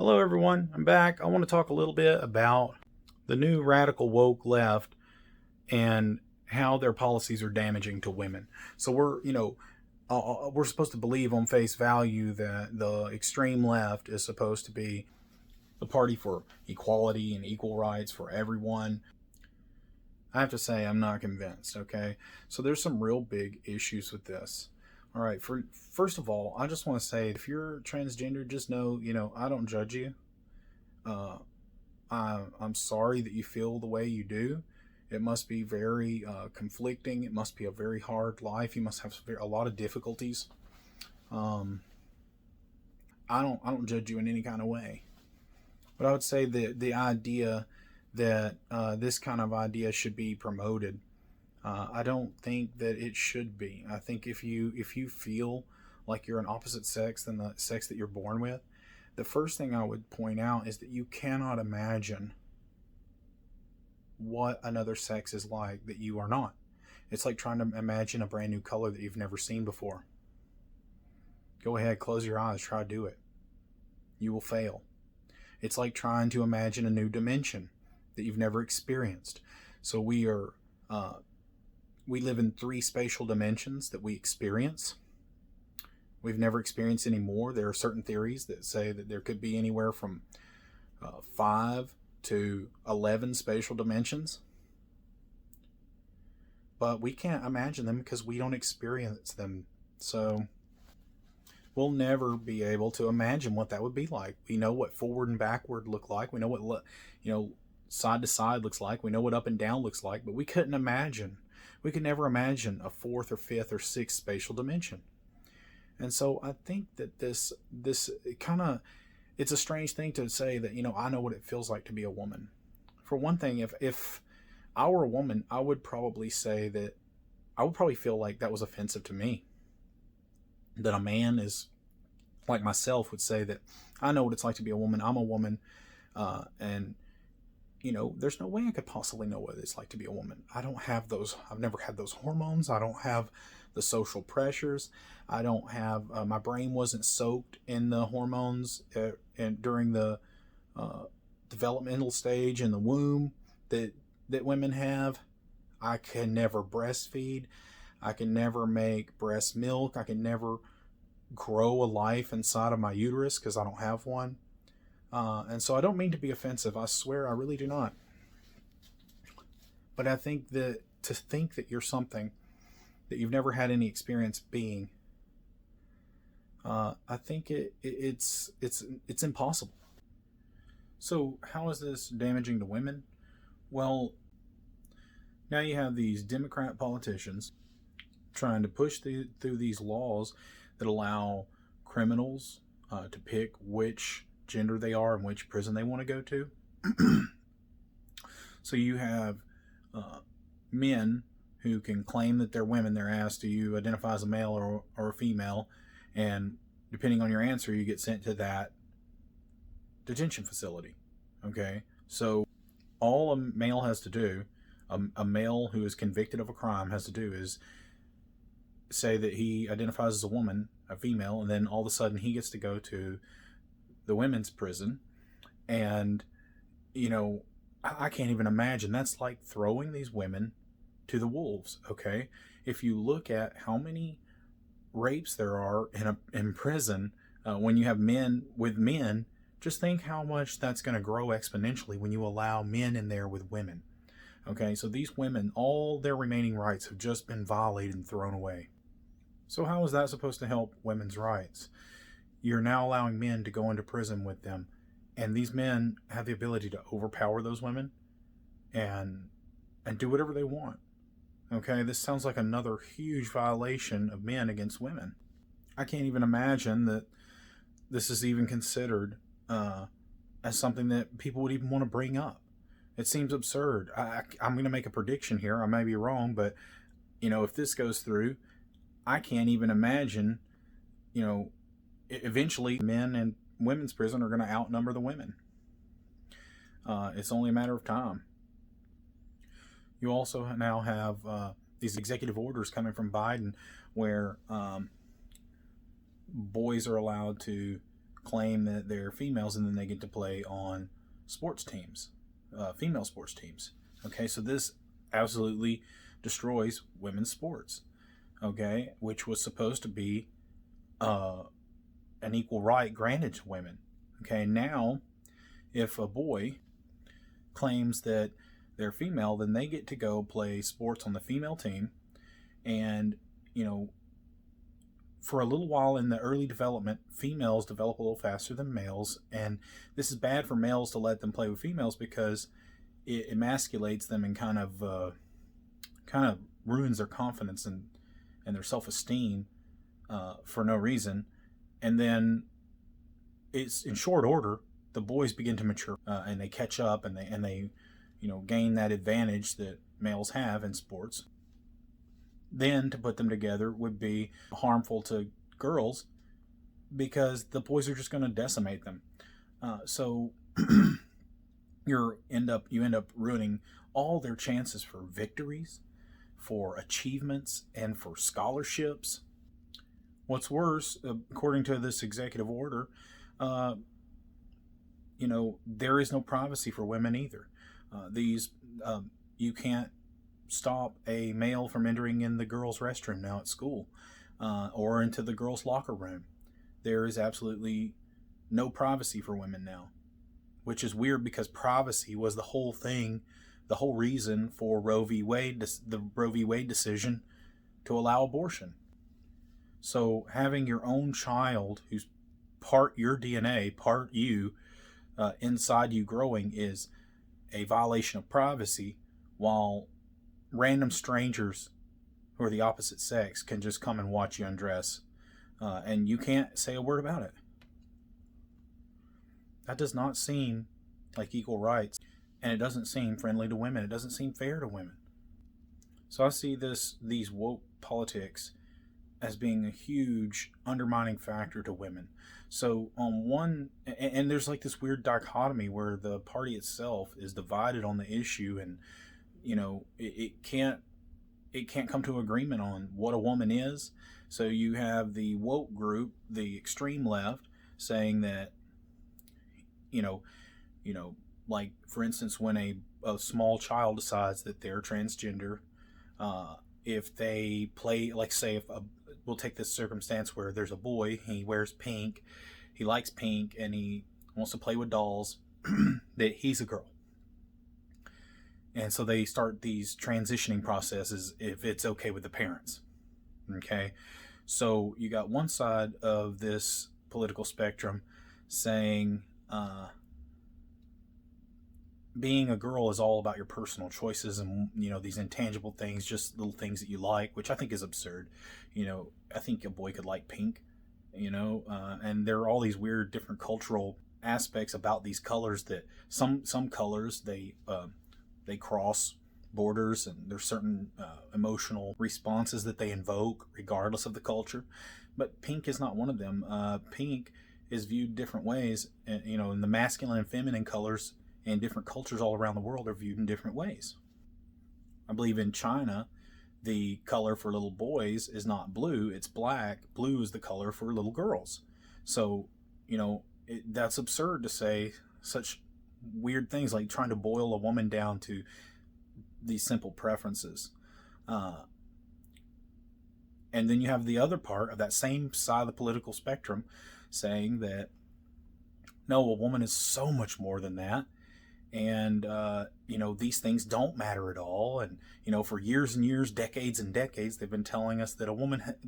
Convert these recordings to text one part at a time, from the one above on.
Hello, everyone. I'm back. I want to talk a little bit about the new radical woke left and how their policies are damaging to women. So we're supposed to believe on face value that the extreme left is supposed to be the party for equality and equal rights for everyone. I have to say, I'm not convinced. Okay, so there's some real big issues with this. All right, first of all, I just want to say if you're transgender, just know, I don't judge you. Uh, I'm sorry that you feel the way you do. It must be very conflicting. It must be a very hard life. You must have a lot of difficulties. Um, I don't judge you in any kind of way. But I would say that the idea that this kind of idea should be promoted, I don't think that it should be. I think if you feel like you're an opposite sex than the sex that you're born with, the first thing I would point out is that you cannot imagine what another sex is like that you are not. It's like trying to imagine a brand new color that you've never seen before. Go ahead, close your eyes, try to do it. You will fail. It's like trying to imagine a new dimension that you've never experienced. So we live in three spatial dimensions that we experience. We've never experienced any more. There are certain theories that say that there could be anywhere from 5 to 11 spatial dimensions. But we can't imagine them because we don't experience them. So we'll never be able to imagine what that would be like. We know what forward and backward look like. We know what side to side looks like. We know what up and down looks like. But we couldn't imagine. We could never imagine a fourth or fifth or sixth spatial dimension. And so I think that this kind of, it's a strange thing to say that, I know what it feels like to be a woman. For one thing, if I were a woman, I would probably say that I would probably feel like that was offensive to me. That a man is like myself would say that I know what it's like to be a woman. I'm a woman. And there's no way I could possibly know what it's like to be a woman. I don't have those. I've never had those hormones. I don't have the social pressures. I don't have, my brain wasn't soaked in the hormones and during the developmental stage in the womb that women have. I can never breastfeed. I can never make breast milk. I can never grow a life inside of my uterus because I don't have one. And so I don't mean to be offensive. I swear I really do not. But I think that to think that you're something that you've never had any experience being, I think it's impossible. So how is this damaging to women? Well, now you have these Democrat politicians trying to push through these laws that allow criminals to pick which gender they are and which prison they want to go to. So you have men who can claim that they're women. They're asked, do you identify as a male or a female? And depending on your answer, you get sent to that detention facility. Okay? So all a male has to do, a male who is convicted of a crime has to do is say that he identifies as a woman, a female, and then all of a sudden he gets to go to the women's prison. And, I can't even imagine. That's like throwing these women to the wolves, okay? If you look at how many rapes there are in prison, when you have men with men, just think how much that's going to grow exponentially when you allow men in there with women. Okay, so these women, all their remaining rights have just been violated and thrown away. So how is that supposed to help women's rights? You're now allowing men to go into prison with them, and these men have the ability to overpower those women and do whatever they want. Okay, this sounds like another huge violation of men against women. I can't even imagine that this is even considered as something that people would even want to bring up. It seems absurd. I'm going to make a prediction here. I may be wrong, but if this goes through, I can't even imagine, eventually men in women's prison are going to outnumber the women. It's only a matter of time. You also now have these executive orders coming from Biden where boys are allowed to claim that they're females, and then they get to play on sports teams, female sports teams. Okay, so this absolutely destroys women's sports. Okay, which was supposed to be an equal right granted to women. Okay, now if a boy claims that they're female, then they get to go play sports on the female team, and for a little while in the early development, females develop a little faster than males, and this is bad for males to let them play with females because it emasculates them and kind of ruins their confidence and their self-esteem for no reason. And then it's in short order the boys begin to mature and they catch up and they gain that advantage that males have in sports. Then to put them together would be harmful to girls because the boys are just going to decimate them. So you end up ruining all their chances for victories, for achievements, and for scholarships. What's worse, according to this executive order, there is no privacy for women either. You can't stop a male from entering in the girls' restroom now at school or into the girls' locker room. There is absolutely no privacy for women now, which is weird because privacy was the whole thing, the whole reason for the Roe v. Wade decision to allow abortion. So having your own child who's part your DNA, part you, inside you growing is a violation of privacy, while random strangers who are the opposite sex can just come and watch you undress, and you can't say a word about it. That does not seem like equal rights, and it doesn't seem friendly to women. It doesn't seem fair to women. So I see these woke politics as being a huge undermining factor to women. So on one, and there's like this weird dichotomy where the party itself is divided on the issue, and it can't come to agreement on what a woman is. So you have the woke group, the extreme left, saying that like for instance, when a small child decides that they're transgender, if they play, like say we'll take this circumstance where there's a boy, he wears pink, he likes pink, and he wants to play with dolls, that he's a girl. And so they start these transitioning processes if it's okay with the parents. Okay? So you got one side of this political spectrum saying being a girl is all about your personal choices and these intangible things, just little things that you like, which I think is absurd. I think a boy could like pink, and there are all these weird different cultural aspects about these colors that some colors they cross borders, and there's certain emotional responses that they invoke regardless of the culture. But pink is not one of them. Pink is viewed different ways, and the masculine and feminine colors in different cultures all around the world are viewed in different ways. I believe in China, the color for little boys is not blue, it's black. Blue is the color for little girls. So, that's absurd to say such weird things like trying to boil a woman down to these simple preferences. And then you have the other part of that same side of the political spectrum saying that, no, a woman is so much more than that. And, these things don't matter at all. And, for years and years, decades and decades, they've been telling us that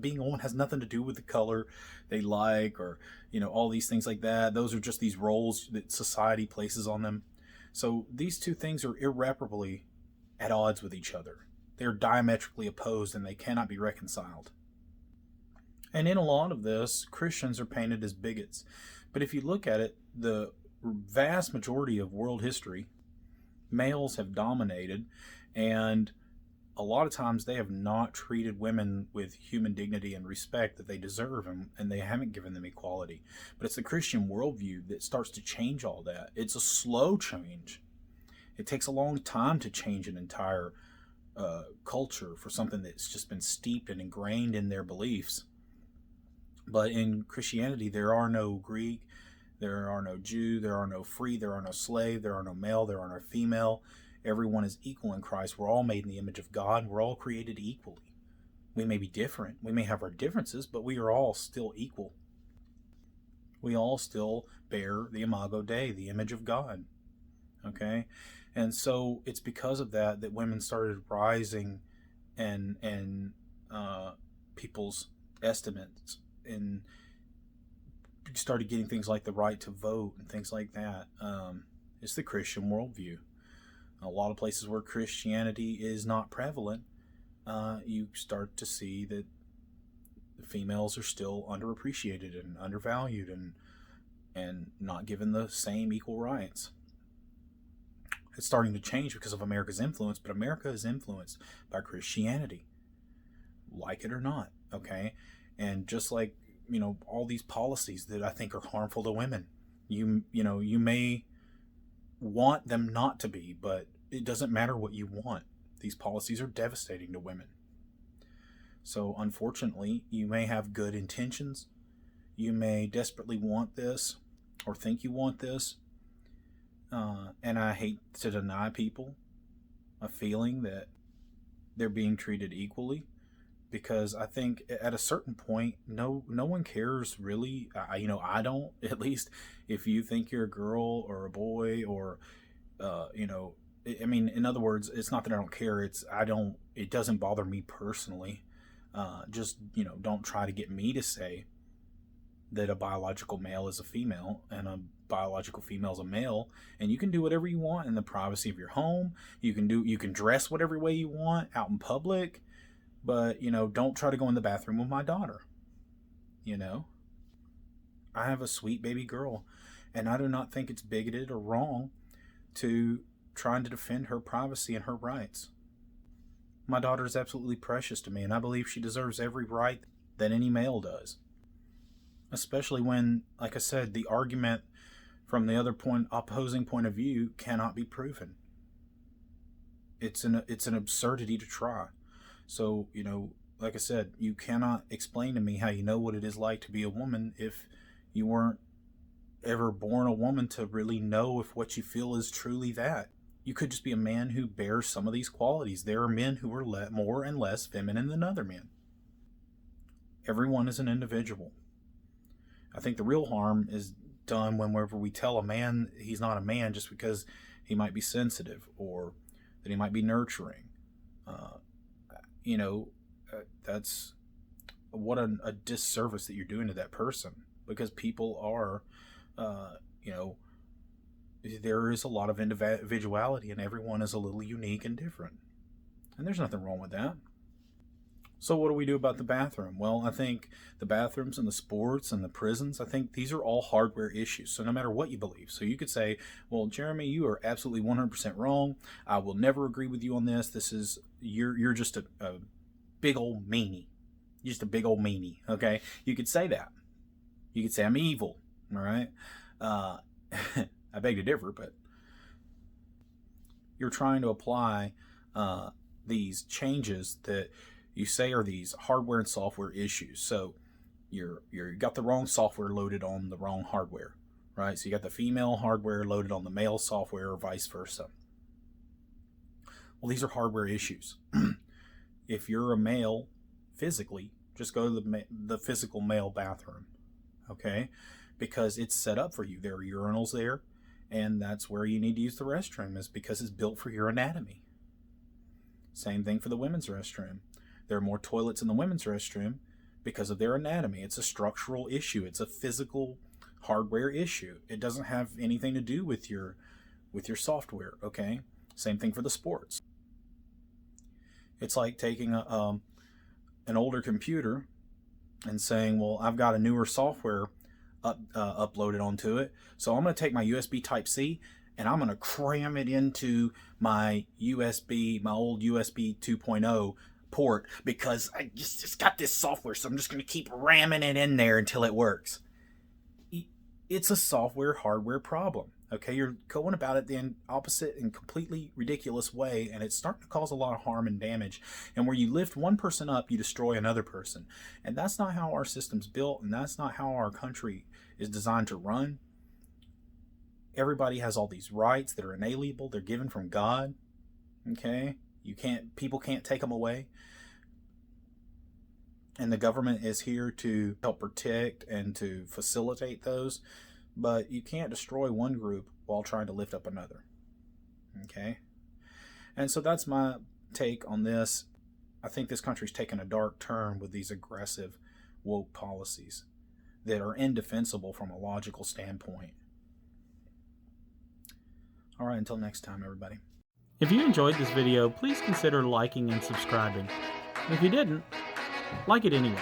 being a woman has nothing to do with the color they like, or, all these things like that. Those are just these roles that society places on them. So these two things are irreparably at odds with each other. They're diametrically opposed and they cannot be reconciled. And in a lot of this, Christians are painted as bigots. But if you look at it, the vast majority of world history, males have dominated, and a lot of times they have not treated women with human dignity and respect that they deserve, and they haven't given them equality. But it's the Christian worldview that starts to change all that. It's a slow change. It takes a long time to change an entire culture for something that's just been steeped and ingrained in their beliefs. But in Christianity, there are no Greek, There are no Jew, there are no free, there are no slave, there are no male, there are no female. Everyone is equal in Christ. We're all made in the image of God. We're all created equally. We may be different. We may have our differences, but we are all still equal. We all still bear the imago Dei, the image of God. Okay? And so it's because of that that women started rising and people's estimates, and started getting things like the right to vote and things like that. It's the Christian worldview. A lot of places where Christianity is not prevalent, you start to see that the females are still underappreciated and undervalued and not given the same equal rights. It's starting to change because of America's influence, but America is influenced by Christianity, like it or not, okay? And just like, all these policies that I think are harmful to women, you may want them not to be, but it doesn't matter what you want. These policies are devastating to women. So unfortunately, you may have good intentions. You may desperately want this or think you want this. And I hate to deny people a feeling that they're being treated equally, because I think at a certain point, no one cares really. I don't, at least if you think you're a girl or a boy, or, in other words, it's not that I don't care. It doesn't bother me personally. Just, don't try to get me to say that a biological male is a female and a biological female is a male, and you can do whatever you want in the privacy of your home. You can dress whatever way you want out in public, but don't try to go in the bathroom with my daughter. I have a sweet baby girl, and I do not think it's bigoted or wrong to trying to defend her privacy and her rights. My daughter is absolutely precious to me, and I believe she deserves every right that any male does. Especially when, like I said, the argument from the opposing point of view cannot be proven. It's an absurdity to try. So, like I said, you cannot explain to me how you know what it is like to be a woman if you weren't ever born a woman to really know if what you feel is truly that. You could just be a man who bears some of these qualities. There are men who are more and less feminine than other men. Everyone is an individual. I think the real harm is done whenever we tell a man he's not a man just because he might be sensitive or that he might be nurturing. That's what a disservice that you're doing to that person, because people are, there is a lot of individuality, and everyone is a little unique and different. And there's nothing wrong with that. So what do we do about the bathroom? Well, I think the bathrooms and the sports and the prisons, I think these are all hardware issues. So no matter what you believe. So you could say, well, Jeremy, you are absolutely 100% wrong. I will never agree with you on this. You're just a big old meanie. You're just a big old meanie, okay? You could say that. You could say I'm evil, all right? I beg to differ, but you're trying to apply these changes that you say are these hardware and software issues. So you got the wrong software loaded on the wrong hardware, right? So you got the female hardware loaded on the male software, or vice versa. Well, these are hardware issues. If you're a male physically, just go to the physical male bathroom, okay? Because it's set up for you. There are urinals there, and that's where you need to use the restroom, is because it's built for your anatomy. Same thing for the women's restroom. There are more toilets in the women's restroom because of their anatomy. It's a structural issue. It's a physical hardware issue. It doesn't have anything to do with your software, okay? Same thing for the sports. It's like taking an older computer and saying, well, I've got a newer software uploaded onto it, so I'm going to take my USB Type-C and I'm going to cram it into my old USB 2.0 port, because I just got this software, so I'm just going to keep ramming it in there until it works. It's a software hardware problem, okay? You're going about it the opposite and completely ridiculous way, and it's starting to cause a lot of harm and damage. And where you lift one person up, you destroy another person. And that's not how our system's built, and that's not how our country is designed to run. everybody has all these rights that are inalienable. They're given from God. Okay? People can't take them away. And the government is here to help protect and to facilitate those. But you can't destroy one group while trying to lift up another. Okay? And so that's my take on this. I think this country's taken a dark turn with these aggressive woke policies that are indefensible from a logical standpoint. All right, until next time, everybody. If you enjoyed this video, please consider liking and subscribing. If you didn't, like it anyway.